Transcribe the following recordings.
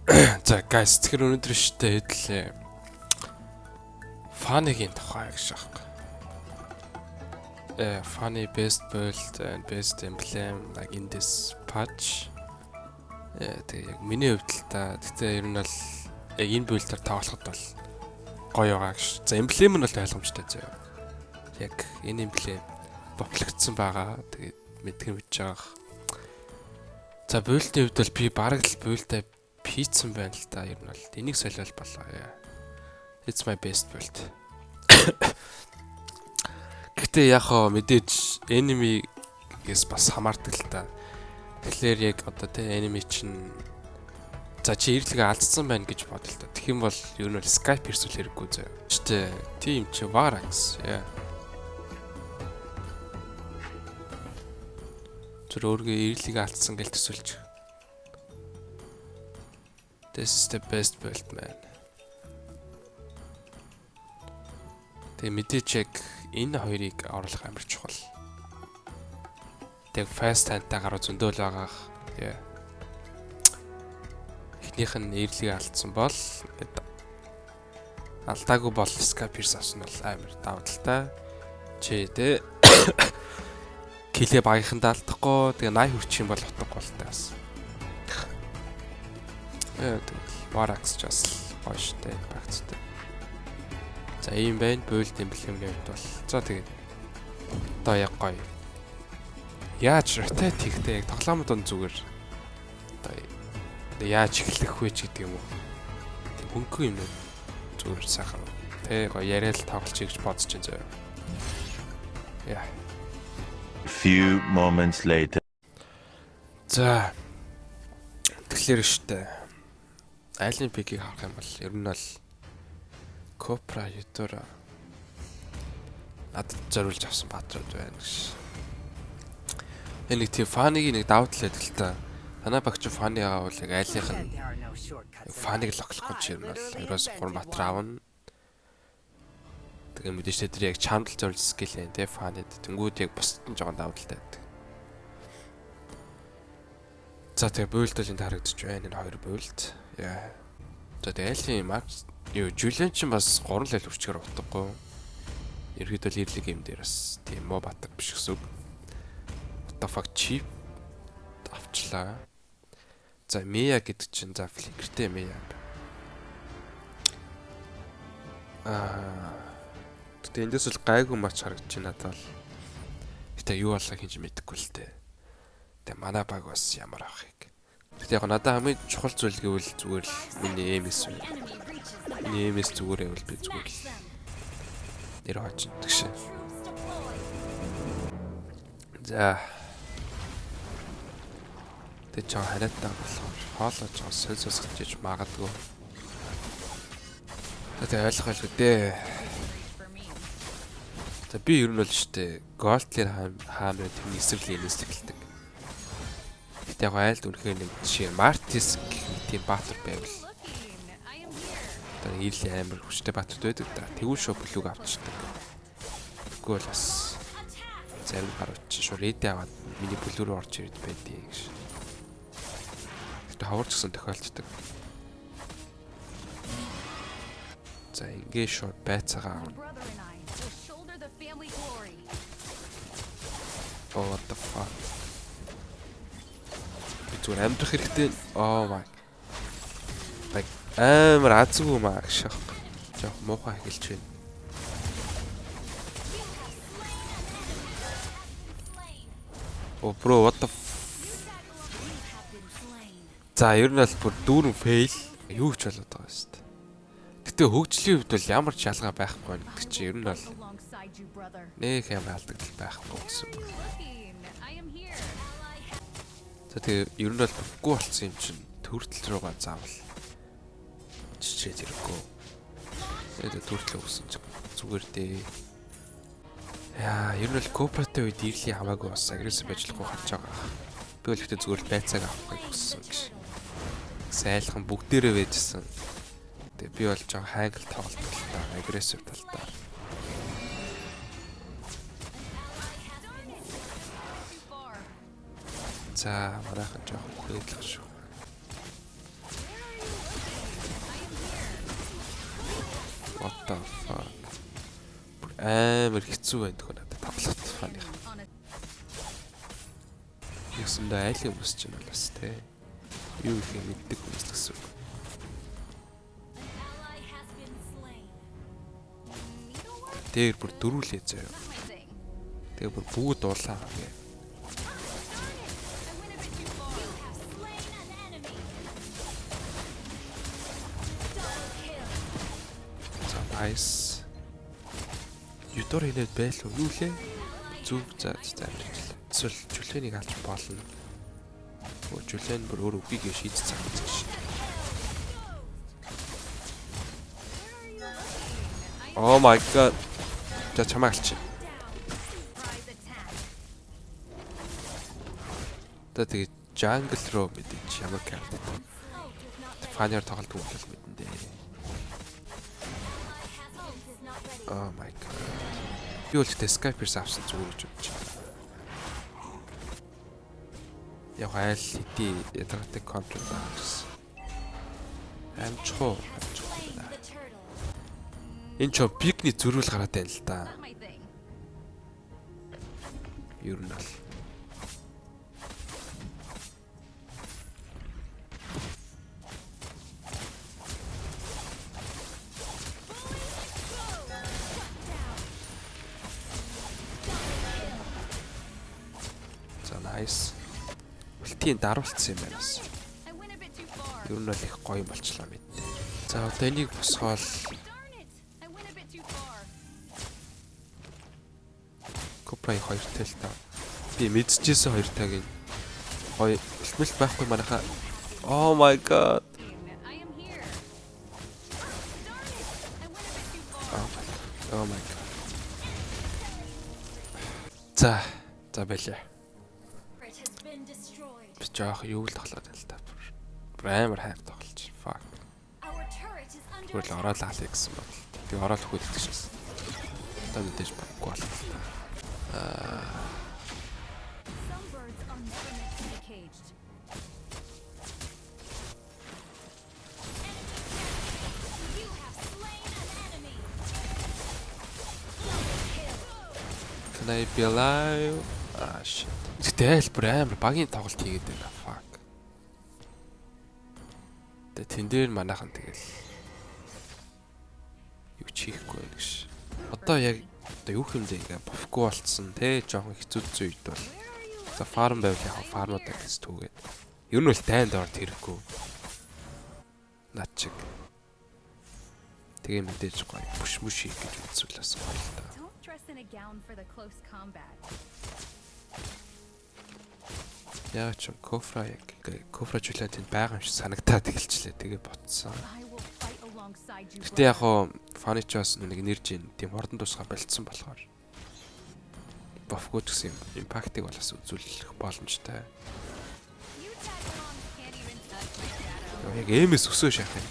За guys, тэгэхээр өнөөдөр штэ хэдлээ. Funny-гийн тухай гэж аахгүй. Funny best build and best emblem like in this patch. Тэгээ яг миний хувьд л та. Тэгтээ ер нь бол яг энэ build-аар тоглоход бол гоё байгаа гэж. За emblem нь бол ойлгомжтой зөө. Яг энэ emblem боплогдсон байгаа. Тэгээд мэдгэн мэдж байгаа. За build-ийн хувьд бол би бараг л build-аа пицсэн байна л та. Ер нь бол энийг солиол болоо яа. It's my best build. Гэтэ яг хоо мэдээж enemy-гээс бас хамаардаг л та. Тэгэхээр яг одоо тэ enemy чинь за чи ирлэгээ алдсан байна гэж бодъё л та. Тэгэх юм бол ер нь бол Skype хэрсүүл хэрэггүй зөө. Штэ тийм чи Varax яа. Зүр өөргөө ирлэгээ алдсан гэж төсөлж. This is the best build man. Тэгээ мэдээч яг энэ хоёрыг оруулах амар чухал. Тэг fast hand-тай гаруу зөндөөл байгаа. Тэгээ. Эхнийх нь эрлэгээ алдсан бол алдаагүй бол Skype Pierce авсан бол амар давталтай. Чи тэ килээ багийнхандаа алдахгүй тэгээ 80 хүрчих юм бол утгагүй л таас. Varax ч бас гоё штэ багцтай. За ийм байна build emblem-ийн хувьд бол. За тэгээд одоо яг гоё. Яаж rotate хийхдээ яг тоглоомд он зүгээр. Одоо яаж эхлэх вэ ч гэдэг юм уу. Хөнгөн юм уу. Зүгээр сайхан. Тэ гоё яриад тоглож гэж бодож чинь зөө. Яа. Few moments later. За. Тэгэхээр штэ. Айлын пикийг харах юм бол ер нь бол Copra Yutora надад зориулж авсан баатрууд байна гэж. Энэ нэг тийм фанийг нэг давтлаад л та. Танай багч фаны байгаа бол яг айлынх нь фанийг локлох гэж юм бол ерөөс 3 баатар аавна. Тэгээ мэдээж тэр яг чамдал зориулж скил юм те фанид. Тэнгүүд яг бусдад нь жоохон давталтай байдаг. За тэгээ буйлд л энэ харагдаж байна энэ хоёр буйлд. Яа. За тэгээ айлын Max юу Julian ч бас 3 лал үрчгээр утгагүй. Ерөөд л ирлэг юм дээр бас тийм муу батг биш гэсэн үг. What the fuck cheap авчлаа. За Mia гэдэг чинь за фликертэй Mia. Тэгтээ эндээс л гайгүй мач харагдаж байна надад л. Гэтэ юу болоо хийж мэдэхгүй л дээ. Тэгээ манай баг бас ямар авахыг. Тэгтээ яг надад хамгийн чухал зүйл гэвэл зүгээр л миний MS үү. Миний MS зүгээр байвал би зүгээр л нэр хождог шээ. За. Тэг чам хариаттай болохоор хоолоо ч сонсож гэж магадгүй. Тэг ойлгох дээ. За би ер нь бол штэ Goldler хаамрын тэм эсрэл энэс тэгэлдэг. Гэтэ яг айлд үнэхээр нэг жишээ Martis гэх тийм баатар байвал тэр ийл амар хүчтэй баатар байдаг да. Тэгвэл шоу блүг авчдаг. Тэгвэл бас зарим гарууд чи шууд рэдэ аваад миний блүг рүү орж ирээд байдгийг гэж. Гэтэ хаварч гисэн тохиолддог. За ингээ шууд байцаагаа авна. Oh what the fuck. Зүгээр амьдрах хэрэгтэй. Oh my. Like амар азгүй маа гэж шах. Жох муухай хэлж байна. Oh bro what the За ер нь бол бүр дүүрэн фейл юу ч болоод байгаа шүү дээ. Гэтэ хөгжлийн хувьд бол ямар ч ялгаа байхгүй гэдэг чинь ер нь бол нэг юм алдагдал байхгүй гэсэн. За тэгээ ер нь бол бүхгүй болсон юм чинь төртөл рүүгээ заавал чичээд ирэхгүй. Тэгээд төртлөө өгсөн ч зүгээр дээ. Яа, ер нь бол Copra-тай үед ирлийн хамаагүй бас агрессив ажиллахгүй харж байгаа. Би бол ихтэй зүгээр байцааг авахыг хүссэн гэж. Сайлхан бүгдээрээ байжсэн. Тэгээ би бол жоо хайгл тоглолт талтай, агрессив талтай. За, мараахан жоохон хөөдлөх шүү. the fuck. Амар хэцүү байна гэх надад тоглох фаны. Ясандаа айл юм өсч байна бас те. Юу их юм мэддэг хүмүүс гэсэн. Тэр бүр дөрүүлээ заяа. Тэгээ бүр бүгд дуулаа гээ. Nice. Ютор хийнээд байлгүй юу лээ? Зүг за амжилт. Эсвэл жүлээнийг алж болно. Жүлээ нь бүр өөр үгийг шийдэж байгаа юм шиг. Oh my god. За чамаа алчих. Тэгээ jungle руу мэдээж ямар карт. Фанер тоглолт үйл мэдэн дээ. Oh my god. Би үлдээ Skype-ээс авсан зүгээр гэж бодож байна. Яг айл хити ядаргатай контрол авсан. Амчхуу. Энэ ч пикний зөрүүл гараад байна л да. Ер нь л. Nice. Үлтийн даруулсан юм байна бас. Ер нь бол их гоё юм болчлаа мэд. За одоо энийг босгоол. Копрай 2-тэй л та. Би мэдчихсэн 2-тайг нь. Гоё хэлмэл байхгүй манайха. Oh my god. Oh my god. За байлаа. Жоох юу л тоглоод байна л та. Амар хайр тоглож. Fuck. Бүр л ороод алах гэсэн бодол. Тэг ороод хөхөд итгэжсэн. Одоо мэдээж баггүй болох л та. Can I be alive? Shit. Тэгэл бүр амар багийн тоглолт хийгээд байна. Fuck. Тэгээ тэн дээр манайхан тэгэл юу ч хийхгүй байх гэж. Одоо яг юу хэмдэ ингээ бохгүй болцсон те жоохон хэцүү үед бол за фарм байвал яг фармуудаа гэж түүгээд. Ер нь бол тайнд орд хэрэггүй. Над чиг. Тэгээ мэдээж гоё бүш хийх гэж үзүүлээс гоё л та. Яа ч кофра кофра жилэнтэнд байгаа юм шиг санагтаад эхэлчлээ. Тэгээ ботсон. Гэтэ яг хоо фаничаас нэг нэрж ин тийм хордон тусгаа болцсон болохоор бофгууд гэсэн импактыг бол бас үзүүлэх боломжтой. Яг эмэс өсөө шахах юм.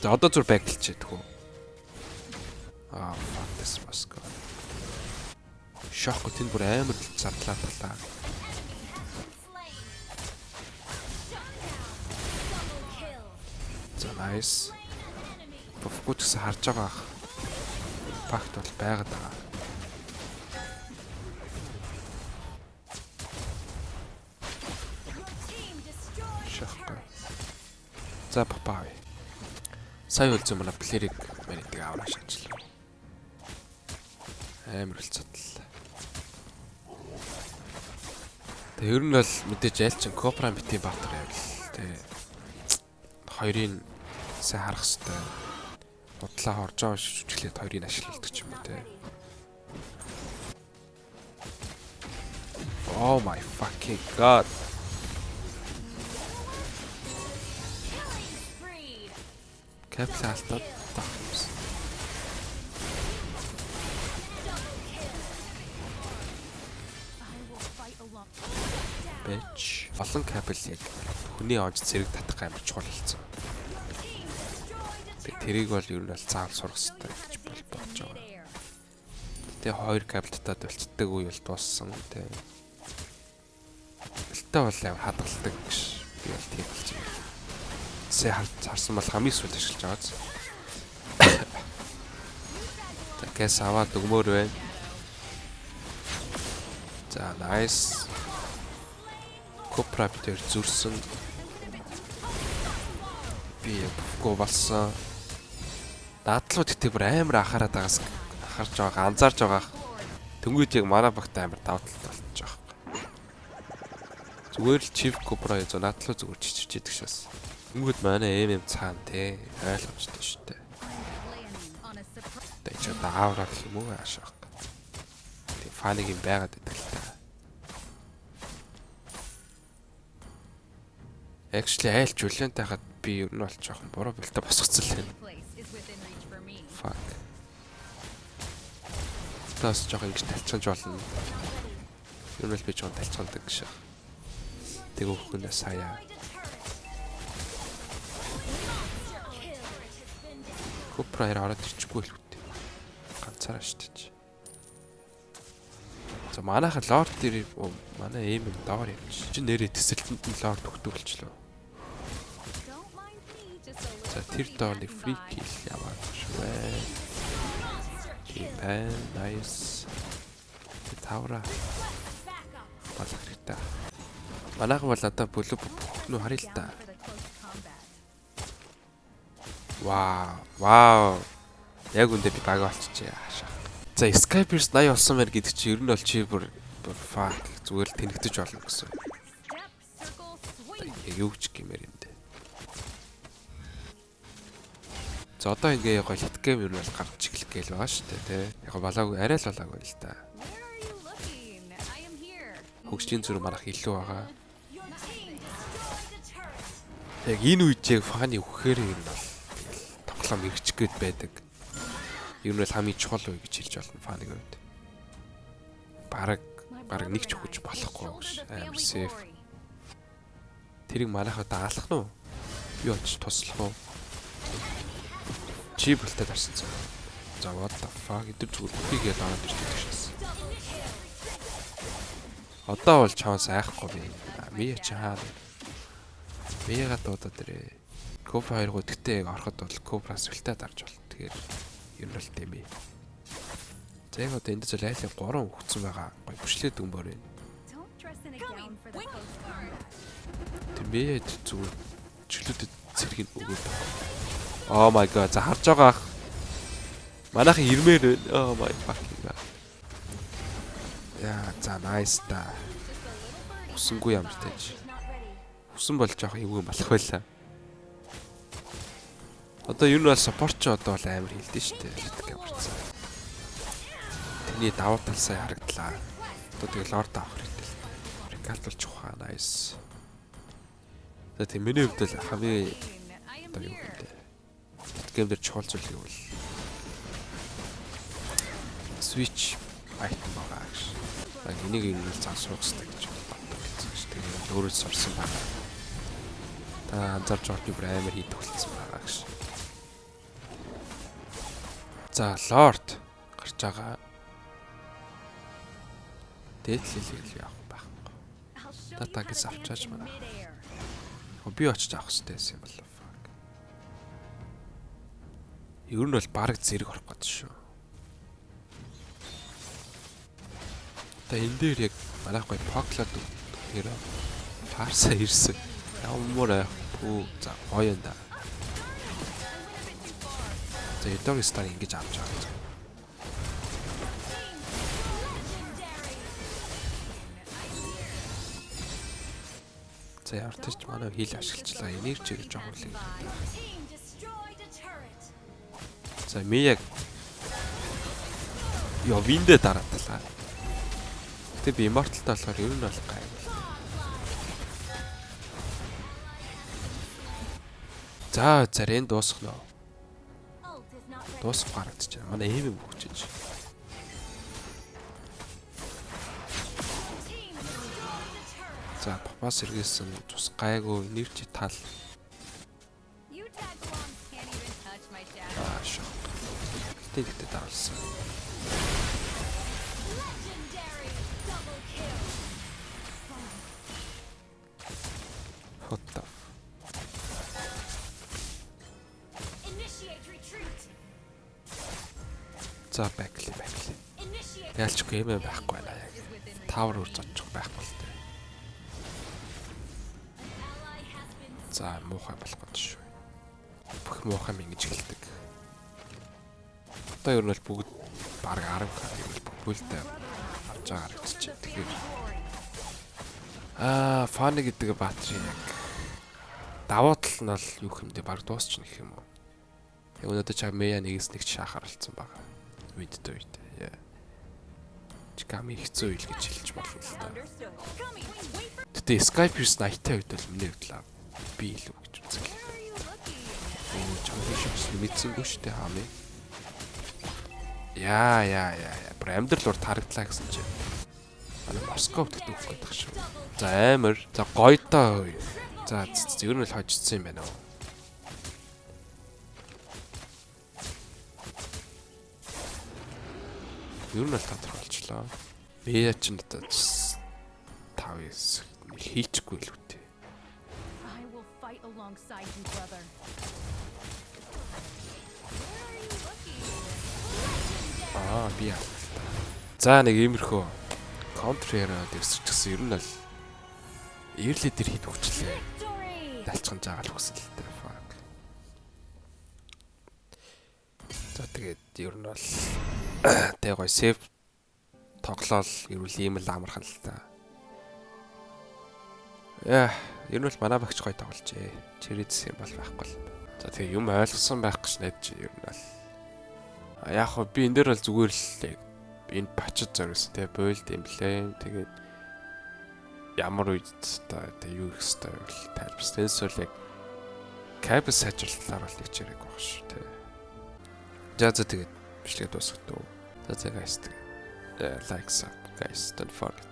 За одоо зүр байглалчээ тхүү. Fuck this must go. Шахах тэнд бүр амар зардлаа талаа. Nice. Бофгууд гэсэн харж байгаа ах. Импакт бол байгаад байгаа. Шахах. За папаа. Сая үлзэн манай плерийг манайдаг авраа шаажлаа. Амар үлцэтэл. Тэг ер нь бол мэдээж айлчин копра битийн баатар байвал тэг хоёрын сайн харах хэрэгтэй. Удлаа хорж байгаа шүжиглээд хоёрыг ашигладаг ч юм уу те. Oh my fucking god. Капитал алдаад тахсан. Бэч олон капл яг хүний онц зэрэг татах амар чухал болсон. Тэрийг бол ер нь бол заавал сурах хэрэгтэй гэж бодож байгаа. Тэгээ хоёр капиталтад болцдог үе бол дууссан тий.Элтэй бол амар хадгалдаг гэж би бол тийм болж байна. Сэ харсан бол хамгийн сүүл ашиглаж байгаа. Гэс аваад өгмөр байна. За nice. Копра битэр зүрсэн. Би го болсон. Дадлуу тэтг бүр амар анхаарад байгаас анхаарч байгаа, анзаарч байгаа. Тэнгүүд яг мана багт амар давталт болчих жоох. Зүгээр л чив копра яа надлуу зүгээр чичирч идэх шээс. Тэнгүүд манай эм цаана те ойлгомжтой шүү дээ. Тэ ч дааврах юм уу аашаах. Тэг фаныг юм байгаад идэх л та. Actually айл жүлэнтэй хаад би ер нь бол жоохон буруу бэлтэ босгоцсон л байна. Fuck. Тас жоохон ингэж талчилж болно. Ер нь л би жоохон талчилдаг гэж. Тэг өөхнөөс сая. Копра ороод ирчихгүй л үт. Ганцаараа штэж. За манайхан лорд дээр манай эм доор явж. Чи нэрээ тэсэлтэнд нь лорд өгтүүлчлээ. За тэр доорны фри кил яваад швэ. Тийм nice. Тавра. Балхрита. Манайхан бол одоо бүлэг бүхнүү харъя л та. Вау. Яг үндэ би баг болчихжээ. За Skypers 80 болсон мэр гэдэг чи ер нь бол чи бүр fuck зүгээр л тэнэгдэж болно гэсэн. Яг юу ч гэмээр юм дээ. За одоо ингээ гоё хит гейм ер нь бол гарч эхлэх гээл байгаа шүү дээ тий. Яг балаагүй арай л балаагүй л та. Хөгжлийн зүрх манах илүү байгаа. Яг энэ үед яг фаны өгөхээр ер нь бол тоглоом ирчих гээд байдаг. Ер нь хамгийн чухал үе гэж хэлж болно фаны үед. Бараг нэг ч өгч болохгүй гэж амар сейф. Тэрийг манайхаа даалах нь уу? Би очиж туслах уу? Чи бэлтээд арсан цаа. За what the fuck эдгээр зүгээр үхийгээд ороод ирдэг шээс. Одоо бол чаан сайхгүй би. Мия чаа. Мияга дуудаад ирээ. Копра 2 гүтгтэй ороход бол Копраас бэлтээд дарж болно. Тэгэхээр ер нь л дэмий. За яг одоо энд зөв айлын 3 өгцөн байгаа. Гой бүшлээд өмбөр байна. Тэр мияд зүгээр чөлөөдөд цэргийг өгөөд. Oh my god, за харж байгаа. Манайхан ирмээр байна. Oh my fucking god. Яа, за nice та. Усангүй ямар тааж. Усан болж байгаа юм болох байлаа. Одоо юу нь бол support ч одоо бол амар хилдэж штэ. Литгэ барцсан. Тэний давуу тал сайн харагдлаа. Одоо тэгээ лорд авах хэрэгтэй л. Рекалдулж ухаа nice. За тийм миний хувьд л хамгийн одоо юу гэдэг. Гейм дээр чухал зүйл гэвэл switch item байгаа гэж. Энийг ер нь зан суух хэрэгтэй гэж боддог гэсэн чинь тэгээд өөрөө сурсан байна. Та анзаарч байгаа би бүр амар хийх болсон байгаа гэж. За лорд гарч байгаа. Дээдлэлийг явах байхгүй. Татагс авчаач манай. Би очиж авах хэрэгтэй байсан юм болов. Ер нь бол баг зэрэг орох гэдэг шүү. Та энэ дээр яг манайх гоё поклад өгөхөөр парса ирсэн. Ямар пүү за гоё энэ. За эдгээр стар ингэж авч байгаа. За явартч манай хил ашиглажлаа. Энержиг жоохон л. За ми яг ёо виндэ дараадлаа. Тэг би immortal-тай болохоор ер нь бол гайв. За зарен дуусах нөө. Дуусах гарагдаж байна. Манай эм өгчөж. За папас эргээсэн тус гайгүй нэрч тал. Шок. Тэгтээ даралсан. What the? За За бакли. Яалчгүй юм байхгүй байна яг. Тавар үрзэж байхгүй л дээ. За муухай болох гэж шүү. Бүх муухай ингэж хэлдэг. Одоо ер нь бол бүгд баг 10 бүлдээ харж байгаа харагдчих. Тэгэхээр фаны гэдэг баатар яг давуу тал нь бол юу хэмдэ баг дуусчихна гэх юм уу. Яг өнөөдөр чаг Мэя нэгээс нэг шахарлцсан баг. Үйдтэй. Чигами хэцүү үйл гэж хэлж болно л та. Гэтэ Skype юус 80-тай үед бол миний хувьд би илүү гэж үзэх. Чамд шимс мэдсэнгүй шүү дээ хаами. Яа. Бүр амьдрал урд харагдлаа гэсэн чинь. Москов гэдэг үг гэдэг шүү. За амар. За гоё доо. За ер нь л хожицсан юм байна уу? Ер нь л тодорхойлчлоо. Мэя ч надад 5-9 хийчихгүй л үтэй. Би яа. За нэг иймэрхүү контрера дэвсчихсэн ер нь л эрлээ дээр хит хүчлээ. Далчхан жаагаал хүсэлтэй. За тэгээд ер нь бол тэг гой сейв тоглоол ирүүл ийм л амархан л та. Ер нь бол манай багч гой тоглолжээ. Чирэдс юм бол байхгүй л. За тэгээ юм ойлгосон байх гэж найдаж ер нь бол. Яг хөө би энэ дээр бол зүгээр л энэ бачид зориулсан тэгээ бойлд эмблем тэгээд ямар үед та юу их хэвээр бол тайлбарсан. Тэнсэл яг кабель сайжруулалтаар бол хичээрэг баг шүү тэ. За тэгээд бичлэгээ дуусгах дөө. За guys, like, sub, guys, don't forget.